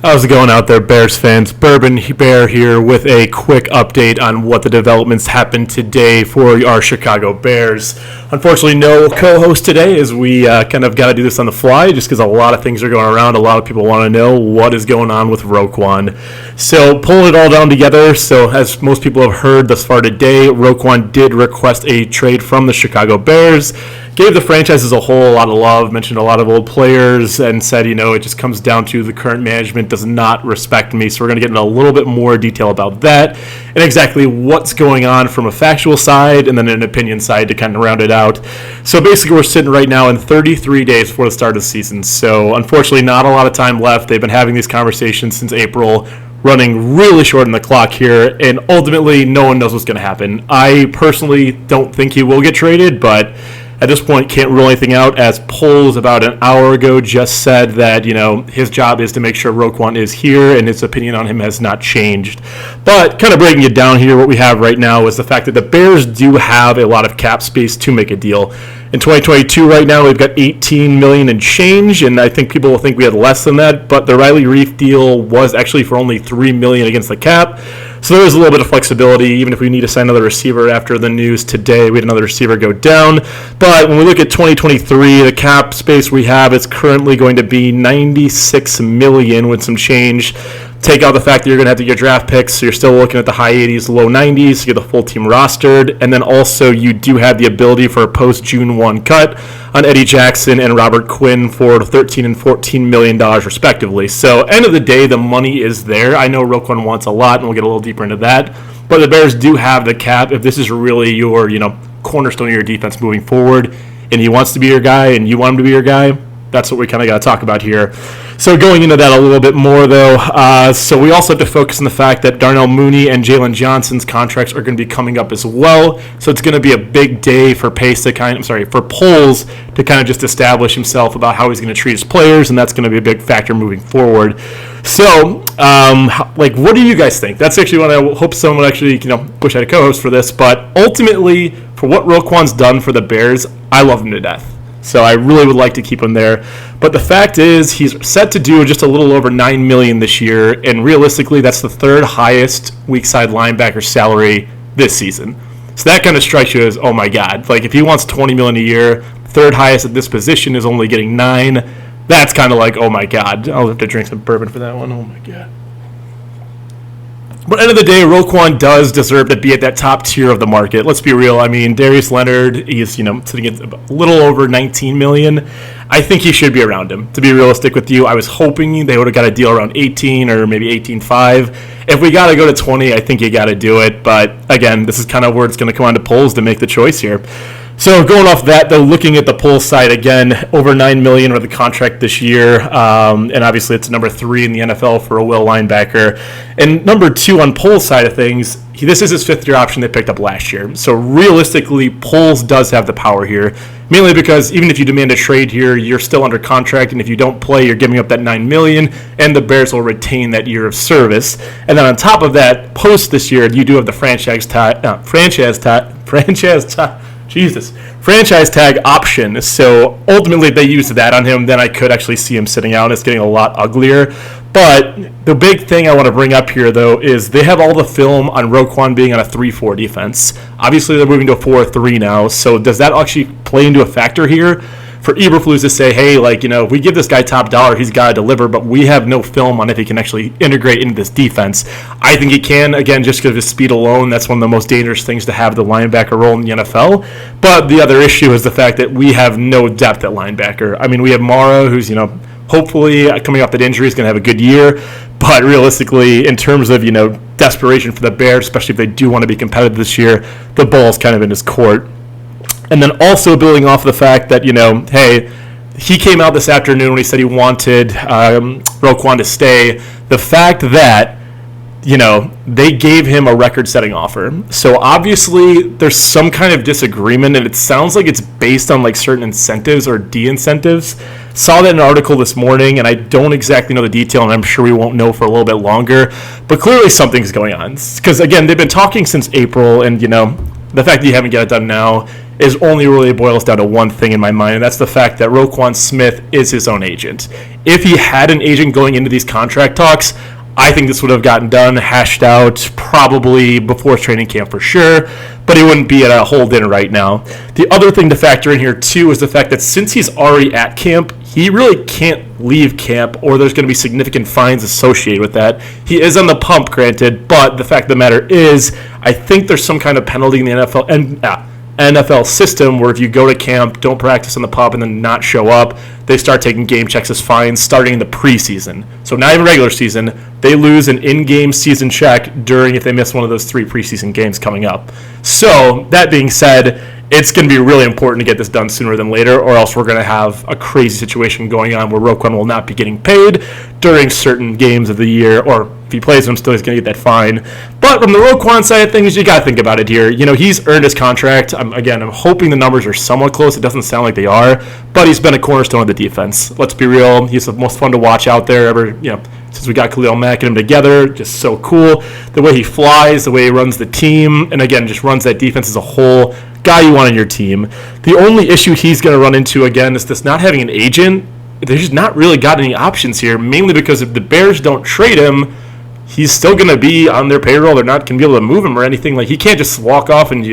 How's it going out there, Bears fans? Bourbon Bear here with a quick update on what the developments happened today for our Chicago Bears. Unfortunately, no co-host today as we kind of got to do this on the fly just because a lot of things are going around. A lot of people want to know what is going on with Roquan. So pulling it all down together, so as most people have heard thus far today, Roquan did request a trade from the Chicago Bears. Gave the franchise as a whole a lot of love, mentioned a lot of old players, and said, it just comes down to the current management does not respect me. So we're going to get into a little bit more detail about that and exactly what's going on from a factual side and then an opinion side to kind of round it out. So basically we're sitting right now in 33 days before the start of the season. So unfortunately not a lot of time left. They've been having these conversations since April, running really short on the clock here, and ultimately no one knows what's going to happen. I personally don't think he will get traded, but at this point, can't rule anything out, as polls about an hour ago just said that, his job is to make sure Roquan is here, and his opinion on him has not changed. But kind of breaking it down here, what we have right now is the fact that the Bears do have a lot of cap space to make a deal. In 2022 right now, we've got $18 million and change, and I think people will think we had less than that, but the Riley Reef deal was actually for only $3 million against the cap. So there is a little bit of flexibility, even if we need to sign another receiver after the news today. We had another receiver go down. But when we look at 2023, the cap space we have is currently going to be $96 million with some change. Take out the fact that you're going to have to get draft picks, so you're still looking at the high 80s, low 90s to get the full team rostered. And then also you do have the ability for a post-June 1 cut on Eddie Jackson and Robert Quinn for $13 and $14 million respectively. So end of the day, the money is there. I know Roquan wants a lot, and we'll get a little deeper into that. But the Bears do have the cap. If this is really your cornerstone of your defense moving forward, and he wants to be your guy and you want him to be your guy, that's what we kind of got to talk about here. So going into that a little bit more, though, so we also have to focus on the fact that Darnell Mooney and Jalen Johnson's contracts are going to be coming up as well. So it's going to be a big day for Poles to kind of just establish himself about how he's going to treat his players, and that's going to be a big factor moving forward. So, what do you guys think? That's actually what I hope someone actually, push out a co-host for this. But ultimately, for what Roquan's done for the Bears, I love him to death. So I really would like to keep him there. But the fact is, he's set to do just a little over $9 million this year, and realistically, that's the third highest weak side linebacker salary this season. So that kind of strikes you as, oh my God. If he wants $20 million a year, third highest at this position is only getting $9 million. That's kind of like, oh my God. I'll have to drink some bourbon for that one. Oh my God. But at the end of the day, Roquan does deserve to be at that top tier of the market. Let's be real. I mean, Darius Leonard, he's sitting at a little over $19 million. I think he should be around him. To be realistic with you, I was hoping they would have got a deal around 18 or maybe 18.5. If we got to go to 20, I think you got to do it. But again, this is kind of where it's going to come on to polls to make the choice here. So going off that, though, looking at the poll side again, over $9 million with the contract this year, and obviously it's number 3 in the NFL for a will linebacker. And number 2 on poll side of things, this is his 5th-year option they picked up last year. So realistically, Poles does have the power here, mainly because even if you demand a trade here, you're still under contract, and if you don't play, you're giving up that $9 million, and the Bears will retain that year of service. And then on top of that, post this year, you do have the franchise tag option. So ultimately, if they use that on him, then I could actually see him sitting out. It's getting a lot uglier. But the big thing I want to bring up here, though, is they have all the film on Roquan being on a 3-4 defense. Obviously, they're moving to a 4-3 now. So does that actually play into a factor here? For Eberflus to say, hey, if we give this guy top dollar, he's got to deliver, but we have no film on if he can actually integrate into this defense. I think he can, again, just because of his speed alone. That's one of the most dangerous things to have the linebacker role in the NFL. But the other issue is the fact that we have no depth at linebacker. I mean, we have Mara, who's, hopefully coming off that injury is going to have a good year. But realistically, in terms of, desperation for the Bears, especially if they do want to be competitive this year, the ball's kind of in his court. And then also building off the fact that, hey, he came out this afternoon when he said he wanted Roquan to stay. The fact that, they gave him a record-setting offer. So obviously there's some kind of disagreement, and it sounds like it's based on certain incentives or de-incentives. Saw that in an article this morning, and I don't exactly know the detail, and I'm sure we won't know for a little bit longer. But clearly something's going on. Because, again, they've been talking since April, and, the fact that you haven't got it done now is only really boils down to one thing in my mind, and that's the fact that Roquan Smith is his own agent. If he had an agent going into these contract talks, I think this would have gotten done, hashed out, probably before training camp for sure, but he wouldn't be at a hold-in right now. The other thing to factor in here, too, is the fact that since he's already at camp, he really can't leave camp, or there's going to be significant fines associated with that. He is on the pump, granted, but the fact of the matter is, I think there's some kind of penalty in the NFL system where if you go to camp, don't practice on the pump, and then not show up, they start taking game checks as fines starting in the preseason. So not even regular season. They lose an in-game season check during if they miss one of those 3 preseason games coming up. So that being said, it's going to be really important to get this done sooner than later, or else we're going to have a crazy situation going on where Roquan will not be getting paid during certain games of the year, or if he plays them still, he's going to get that fine. But from the Roquan side of things, you got to think about it here. You know, he's earned his contract. I'm hoping the numbers are somewhat close. It doesn't sound like they are, but he's been a cornerstone of the defense. Let's be real. He's the most fun to watch out there ever, since we got Khalil Mack and him together. Just so cool. The way he flies, the way he runs the team, and again, just runs that defense as a whole. Guy you want on your team. The only issue he's going to run into, again, is this not having an agent. There's just not really got any options here, mainly because if the Bears don't trade him, he's still going to be on their payroll. They're not going to be able to move him or anything. Like, he can't just walk off and,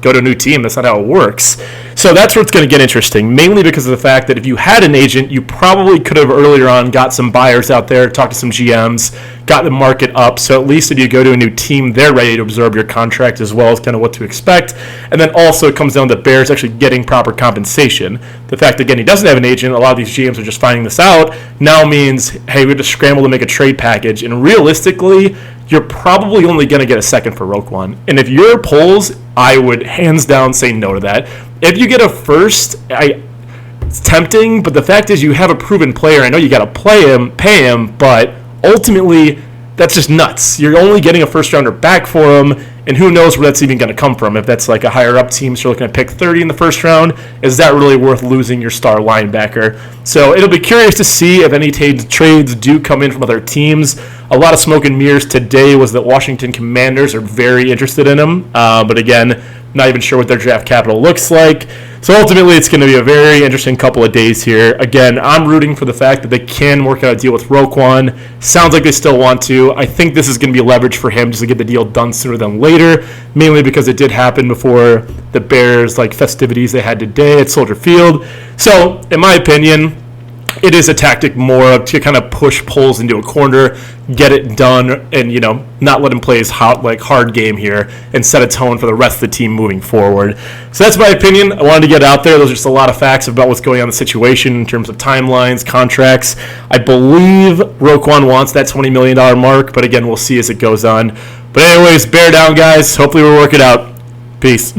go to a new team. That's not how it works. So that's where it's going to get interesting, mainly because of the fact that if you had an agent, you probably could have earlier on got some buyers out there, talked to some GMs, got the market up. So at least if you go to a new team, they're ready to absorb your contract as well as kind of what to expect. And then also it comes down to Bears actually getting proper compensation. The fact, again, he doesn't have an agent, a lot of these GMs are just finding this out, now means, hey, we have to scramble to make a trade package. And realistically, you're probably only going to get a second for Roquan. And if your polls, I would hands down say no to that. If you get a first, it's tempting, but the fact is you have a proven player. I know you got to pay him, but ultimately that's just nuts. You're only getting a first rounder back for him, and who knows where that's even going to come from. If that's like a higher up team, so you're looking to pick 30 in the first round, is that really worth losing your star linebacker? So it'll be curious to see if any trades do come in from other teams. A lot of smoke and mirrors today was that Washington Commanders are very interested in him, but again, not even sure what their draft capital looks like. So ultimately, it's going to be a very interesting couple of days here. Again, I'm rooting for the fact that they can work out a deal with Roquan. Sounds like they still want to. I think this is going to be leverage for him just to get the deal done sooner than later, mainly because it did happen before the Bears festivities they had today at Soldier Field. So, in my opinion, it is a tactic more to kind of push polls into a corner, get it done, and not let him play his hard game here and set a tone for the rest of the team moving forward. So that's my opinion. I wanted to get out there. Those are just a lot of facts about what's going on in the situation in terms of timelines, contracts. I believe Roquan wants that $20 million mark, but again, we'll see as it goes on. But anyways, bear down, guys. Hopefully we'll work it out. Peace.